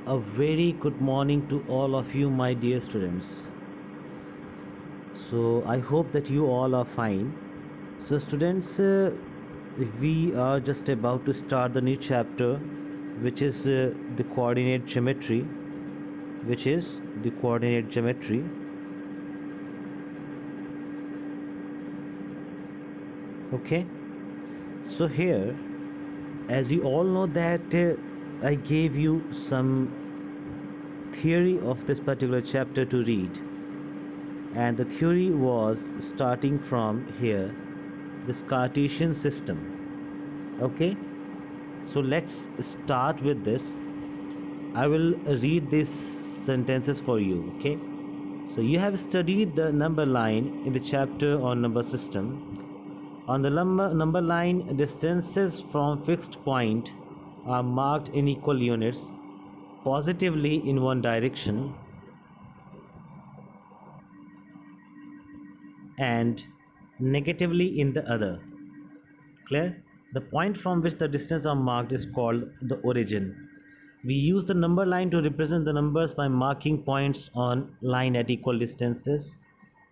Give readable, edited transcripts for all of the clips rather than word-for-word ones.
A very good morning to all of you, my dear students. So, I hope that you all are fine. So, students, we are just about to start the new chapter, which is the coordinate geometry. Which is the coordinate geometry. Okay. So, here, as you all know, that I gave you some theory of this particular chapter to read, and the theory was starting from here, this Cartesian system. Okay, so let's start with this. I will read these sentences for you. Okay, so you have studied the number line in the chapter on number system. On the number line, distances from fixed point are marked in equal units, positively in one direction and negatively in the other. Clear? The point from which the distance are marked is called the origin. We use the number line to represent the numbers by marking points on line at equal distances.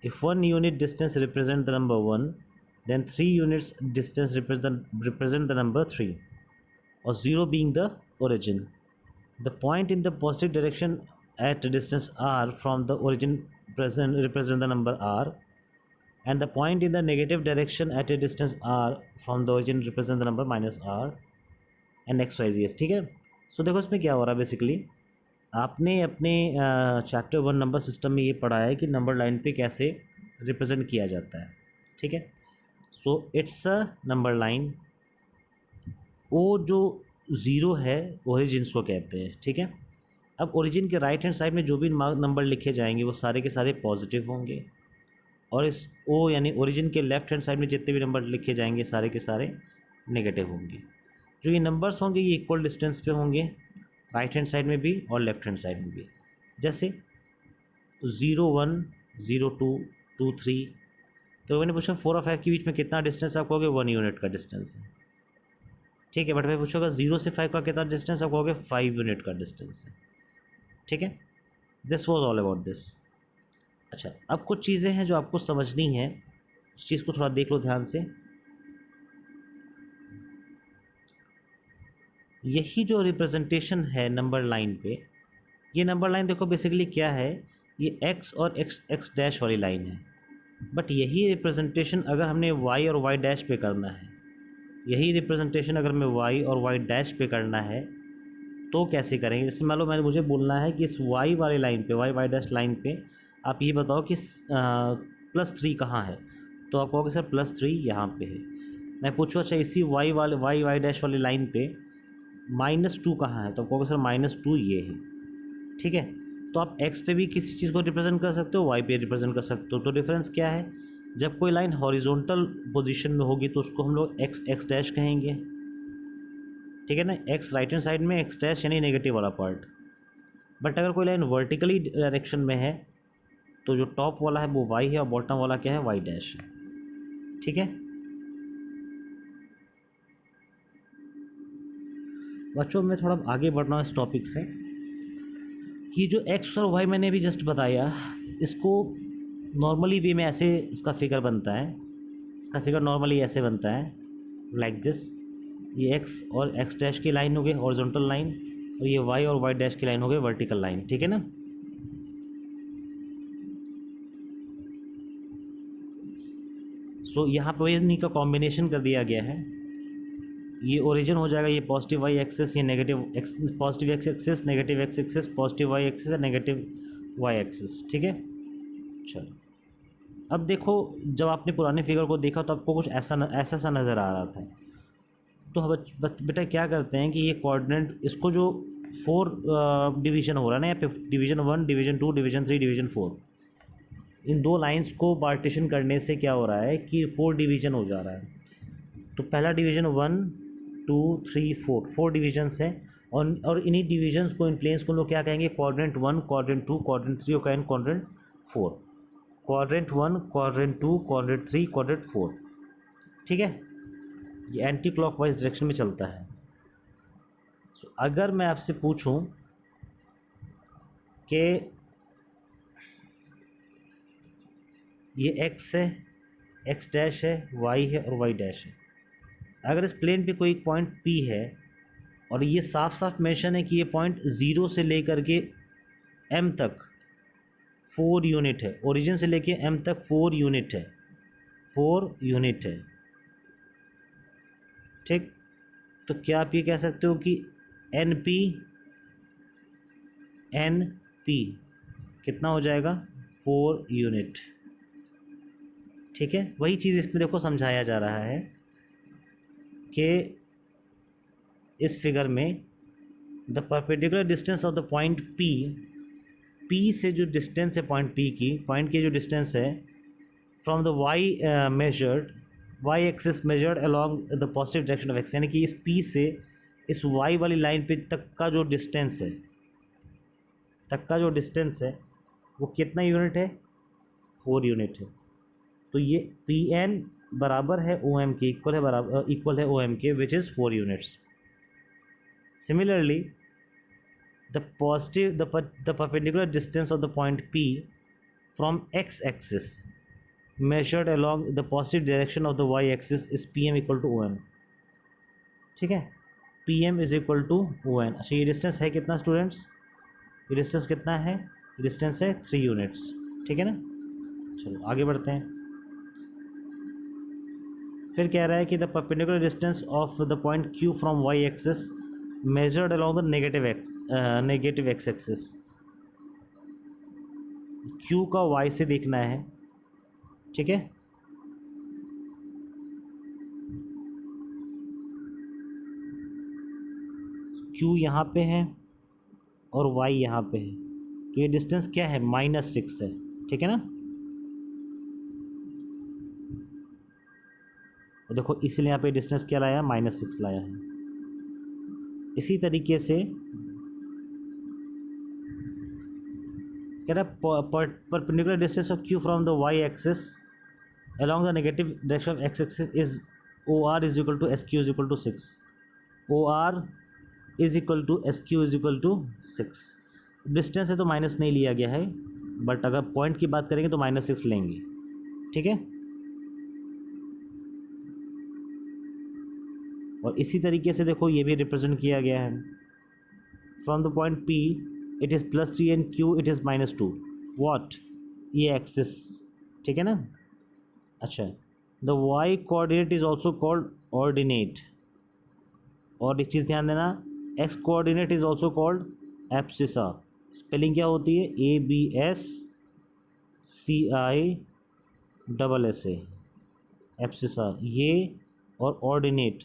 If 1 unit distance represents the number 1, then 3 units distance represent the number 3, or 0 being the origin. The point in the positive direction at a distance r from the origin represent the number r, and the point in the negative direction at a distance r from the origin represent the number minus r and x y z। ठीक है, सो देखो इसमें क्या हो रहा है। Basically आपने अपने चैप्टर 1 नंबर सिस्टम में ये पढ़ा है कि नंबर लाइन पे कैसे रिप्रेजेंट किया जाता है। ठीक है, so it's a number line. वो जो ज़ीरो है ओरिजिन्स को कहते हैं। ठीक है, अब ओरिजिन के राइट हैंड साइड में जो भी नंबर लिखे जाएंगे वो सारे के सारे पॉजिटिव होंगे, और इस ओ यानी ओरिजिन के लेफ्ट हैंड साइड में जितने भी नंबर लिखे जाएंगे सारे के सारे नेगेटिव होंगे। जो ये नंबर्स होंगे ये इक्वल डिस्टेंस पे होंगे, राइट हैंड साइड में भी और लेफ्ट हैंड साइड में भी। जैसे 0 1 0 2 2 3। तो मैंने पूछा 4 और 5 के बीच में कितना डिस्टेंस, आप कहोगे 1 यूनिट का डिस्टेंस है। ठीक है, बट मैं पूछूंगा 0 से 5 का कितना डिस्टेंस, आप कहोगे 5 यूनिट का डिस्टेंस है। ठीक है, this was all about this. अच्छा, अब कुछ चीज़ें हैं जो आपको समझनी है, उस चीज़ को थोड़ा देख लो ध्यान से। यही जो रिप्रेजेंटेशन है नंबर लाइन पे, ये नंबर लाइन देखो बेसिकली क्या है, ये x और x डैश वाली लाइन है। बट यही रिप्रेजेंटेशन अगर हमने y और y डैश पे करना है, यही रिप्रेजेंटेशन अगर हमें y और y डैश पे करना है तो कैसे करेंगे। जैसे मान लो मुझे बोलना है कि इस y वाली लाइन पे, y डैश लाइन पे आप ये बताओ कि +3 कहाँ है, तो आप कहोगे सर +3 यहाँ पे है। मैं पूछूँ अच्छा इसी y डैश वाली लाइन पे -2 कहाँ है, तो आप कहोगे सर -2 ये है। ठीक है, तो आप x पे भी किसी चीज़ को रिप्रेजेंट कर सकते हो, y पे रिप्रेजेंट कर सकते हो। तो डिफरेंस क्या है, जब कोई लाइन हॉरिजॉन्टल पोजीशन में होगी तो उसको हम लोग x डैश कहेंगे। ठीक है ना, x राइट हैंड साइड में x डैश यानी नेगेटिव वाला पार्ट। बट अगर कोई लाइन वर्टिकली डायरेक्शन में है तो जो टॉप वाला है वो y है और बॉटम वाला क्या है, y डैश है। ठीक है बच्चों, मैं थोड़ा आगे बढ़ रहा हूँ इस टॉपिक से कि जो x और y मैंने अभी जस्ट बताया, इसको नॉर्मली वे में ऐसे इसका फिगर बनता है। इसका फिगर नॉर्मली ऐसे बनता है, लाइक दिस। ये x और x डैश की लाइन हो गई हॉरिजॉन्टल लाइन, और ये y और y डैश की लाइन हो गई वर्टिकल लाइन। ठीक है ना, सो यहाँ पर इन्हीं का कॉम्बिनेशन कर दिया गया है। ये ओरिजिन हो जाएगा, ये पॉजिटिव y एक्सिस, ये negative x, positive x axis, negative x axis, positive y axis, negative y axis. ठीक है, चलो अब देखो, जब आपने पुराने फिगर को देखा तो आपको कुछ ऐसा सा नज़र आ रहा था। तो बेटा क्या करते हैं कि ये कोऑर्डिनेट, इसको जो 4 डिवीज़न हो रहा है ना, यहाँ पे डिवीज़न 1, डिवीज़न 2, डिवीज़न 3, डिवीज़न 4, इन दो लाइंस को पार्टीशन करने से क्या हो रहा है कि 4 डिवीज़न हो जा रहा है। तो पहला डिवीज़न 1 2 3 4, 4 डिवीजन्स हैं, और इन्हीं डिवीजन्स को, इन प्लेन्स को लोग क्या कहेंगे, क्वाड्रेंट 1, क्वाड्रेंट 2, क्वाड्रेंट 3 और quadrant 4। Quadrant 1, quadrant 2, quadrant 3, quadrant 4। ठीक है, ये एंटी क्लॉकवाइज डायरेक्शन में चलता है। सो अगर मैं आपसे पूछूं कि ये x है, x डैश है, y है और y डैश है। अगर इस प्लेन पे कोई पॉइंट P है और ये साफ साफ मेंशन है कि ये पॉइंट 0 से लेकर के m तक 4 यूनिट है, ओरिजिन से लेके m तक 4 यूनिट है, 4 यूनिट है, ठीक। तो क्या आप ये कह सकते हो कि एन पी कितना हो जाएगा, 4 यूनिट, ठीक है। वही चीज़ इसमें देखो समझाया जा रहा है कि इस फिगर में the perpendicular distance of the point P से जो डिस्टेंस है पॉइंट पी की, पॉइंट की जो डिस्टेंस है from the Y axis measured along the positive direction of X, यानी कि इस पी से इस वाई वाली लाइन पे तक का जो डिस्टेंस है वो कितना यूनिट है, 4 यूनिट है। तो ये पी एन बराबर है ओ एम के, इक्वल है ओ एम के, which is 4 units. Similarly the perpendicular distance of the point P from x axis measured along the positive direction of the y axis is pm equal to on, ठीक है। pm is equal to on। अच्छा, ये distance है कितना students, ये distance कितना है, ये डिस्टेंस है 3 यूनिट्स, ठीक है ना। चलो आगे बढ़ते हैं। फिर कह रहा है कि the perpendicular distance of the point Q from y axis measured along the negative x axis, Q का y से देखना है, ठीक है। Q यहाँ पे है और y यहाँ पे है, तो ये डिस्टेंस क्या है, -6 है, ठीक है ना। और देखो इसलिए यहाँ पे डिस्टेंस क्या लाया, -6 लाया है। इसी तरीके से कह रहा perpendicular distance of Q from the y axis along the negative direction of x axis is OR is equal to SQ is equal to 6, OR is equal to SQ is equal to 6। Distance है तो minus नहीं लिया गया है, but अगर point की बात करेंगे तो -6 लेंगे, ठीक है। और इसी तरीके से देखो ये भी रिप्रेजेंट किया गया है, from the point P it is +3 and Q it is -2, what, ये एक्सिस, ठीक है ना। अच्छा, the y coordinate is also called ordinate, और एक चीज़ ध्यान देना, x coordinate is also called abscissa. Spelling क्या होती है, ABSCISSA, एब्सिसा। ये और ऑर्डिनेट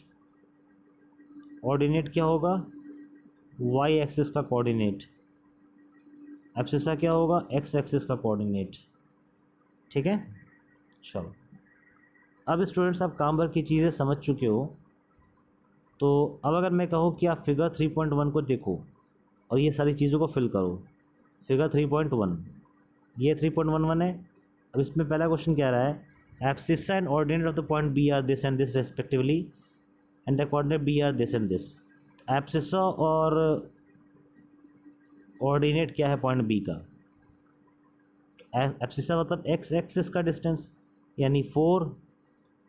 क्या होगा, y एक्सिस का कोऑर्डिनेट, एब्सिसा क्या होगा, x एक्सिस का कोऑर्डिनेट, ठीक है। चलो अब स्टूडेंट्स आप काम भर की चीज़ें समझ चुके हो, तो अब अगर मैं कहूँ कि आप फिगर 3.1 को देखो और ये सारी चीज़ों को फिल करो। फिगर 3.1 ये 3.11 है। अब इसमें पहला क्वेश्चन क्या रहा है, abscissa and ordinate of the point B are this and this respectively and the coordinate B are this and this. Abscissa और ऑर्डिनेट क्या है पॉइंट बी का, एब्सिसा मतलब एक्स एक्सिस का डिस्टेंस यानी 4,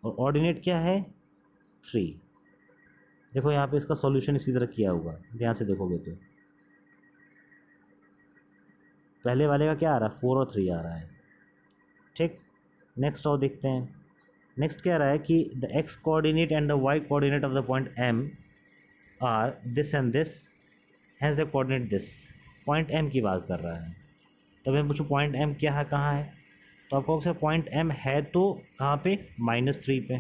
और ऑर्डिनेट क्या है 3। देखो यहाँ पे इसका सॉल्यूशन इसी तरह किया होगा, ध्यान से देखोगे तो पहले वाले का क्या आ रहा है, 4 और 3 आ रहा है, ठीक। नेक्स्ट और देखते हैं। नेक्स्ट क्या रहा है कि the X coordinate and the Y coordinate of the point M are this and this has the coordinate this. Point M की बात कर रहा है। तब मैं पूछूँ पॉइंट एम क्या है, कहाँ है, तो आपको सर पॉइंट एम है तो कहाँ पे, -3 पे,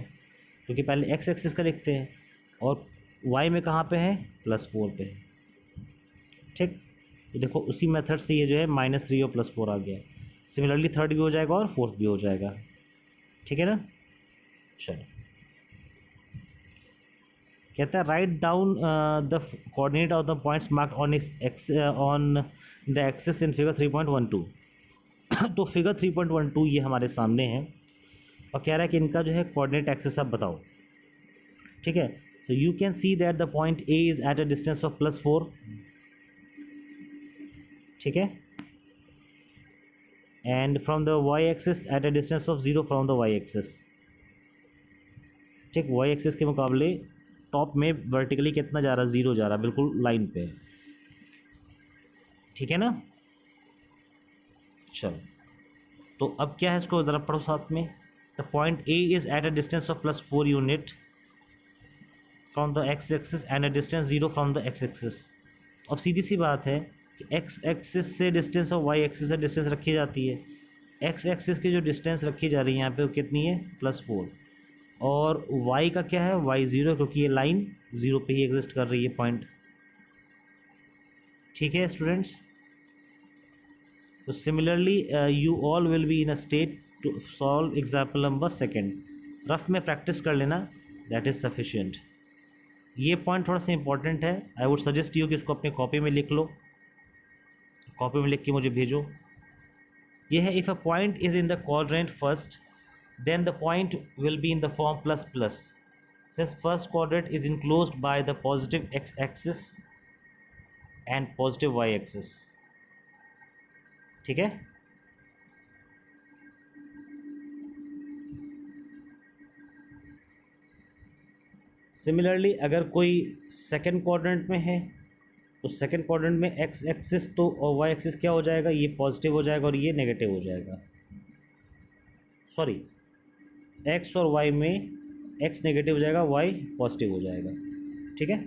क्योंकि पहले एक्स एक्सिस का लिखते हैं, और वाई में कहाँ पे है, +4 पे, ठीक। तो देखो उसी मेथड से ये जो है -3 और +4 आ गया। सिमिलरली थर्ड भी हो जाएगा और फोर्थ भी हो जाएगा, ठीक है ना। चलो कहता है write down the coordinate of the points marked on the axis in figure 3.12। तो फिगर 3.12 ये हमारे सामने है और कह रहा है कि इनका जो है कोऑर्डिनेट एक्सिस आप बताओ, ठीक है। तो you can see that the point A is at a distance of +4, ठीक है। And from the Y axis at a distance of 0 from the Y axis. ठीक, वाई एक्सिस के मुकाबले टॉप में वर्टिकली कितना जा रहा है, 0 जा रहा है, बिल्कुल लाइन पे। ठीक है ना। चलो, तो अब क्या है, इसको ज़रा पढ़ो साथ में। The point A is eight a distance of +4 unit from the x axis and a distance 0 from the x axis. अब सीधी सी बात है कि एक्स एक्सिस से डिस्टेंस और वाई एक्सिस से डिस्टेंस रखी जाती है। एक्स एक्सिस की जो डिस्टेंस रखी जा रही है यहाँ पे वो कितनी है, +4, और वाई का क्या है, वाई 0, क्योंकि ये लाइन 0 पे ही एग्जिस्ट कर रही है पॉइंट। ठीक है स्टूडेंट्स। तो similarly you all will be in a state to solve example number 2। Rough में प्रैक्टिस कर लेना, दैट इज़ सफिशिएंट। ये पॉइंट थोड़ा सा इंपॉर्टेंट है, आई वुड सजेस्ट यू कि इसको अपनी कॉपी में लिख लो, कॉपी में लिख के मुझे भेजो। ये है, if a point is in the quadrant first then the point will be in the form plus plus, since first quadrant is enclosed by the positive x axis and positive y axis। ठीक है। Similarly अगर कोई second quadrant में है तो second quadrant में x axis तो और वाई एक्सिस क्या हो जाएगा, ये पॉजिटिव हो जाएगा और ये नेगेटिव हो जाएगा। सॉरी, एक्स और वाई में एक्स नेगेटिव हो जाएगा, वाई पॉजिटिव हो जाएगा। ठीक है,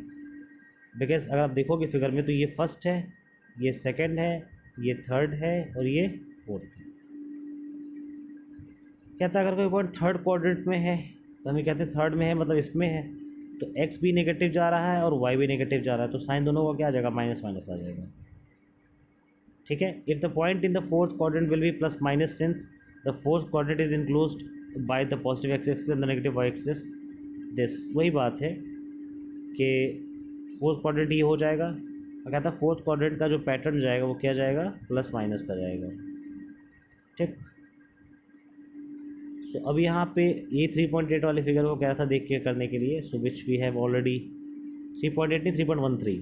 बिकॉज अगर आप देखोगे फिगर में तो ये फर्स्ट है, ये सेकंड है, ये थर्ड है और ये फोर्थ है। कहता है अगर कोई पॉइंट थर्ड क्वाड्रेंट में है तो हम ये कहते हैं थर्ड में है, मतलब इसमें है, तो एक्स भी नेगेटिव जा रहा है और वाई भी नेगेटिव जा रहा है, तो साइन दोनों का क्या आ जाएगा, माइनस माइनस आ जाएगा। ठीक है। If the point in the fourth quadrant will be plus minus, since the fourth quadrant is enclosed by the positive X axis and the negative Y axis. This वही बात है कि फोर्थ क्वाड्रेंट ये हो जाएगा, और कहता है फोर्थ क्वाड्रेंट का जो पैटर्न जाएगा वो क्या जाएगा, प्लस माइनस का जाएगा। ठीक। सो अब यहाँ पे ये 3.8 वाले फिगर को क्या था देख के करने के लिए, सो विच वी हैव ऑलरेडी 3.8 नहीं 3.13,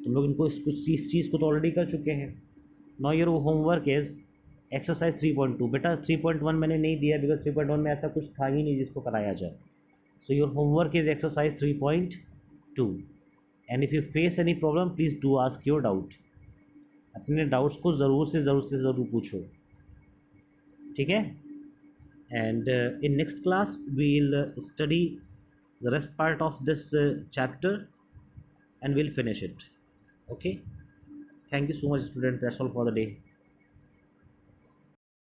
तुम लोग इनको कुछ इस चीज़ को तो ऑलरेडी कर चुके हैं। Now your homework is exercise 3.2। बेटा 3.1 मैंने नहीं दिया बिकॉज 3.1 में ऐसा कुछ था ही नहीं जिसको कराया जाए। So your homework is exercise 3.2 and if you face any problem please do ask your doubt. अपने डाउट्स को ज़रूर से ज़रूर पूछो। ठीक है। And in next class we'll study the rest part of this chapter and we'll finish it. Okay, thank you so much student, that's all for the day.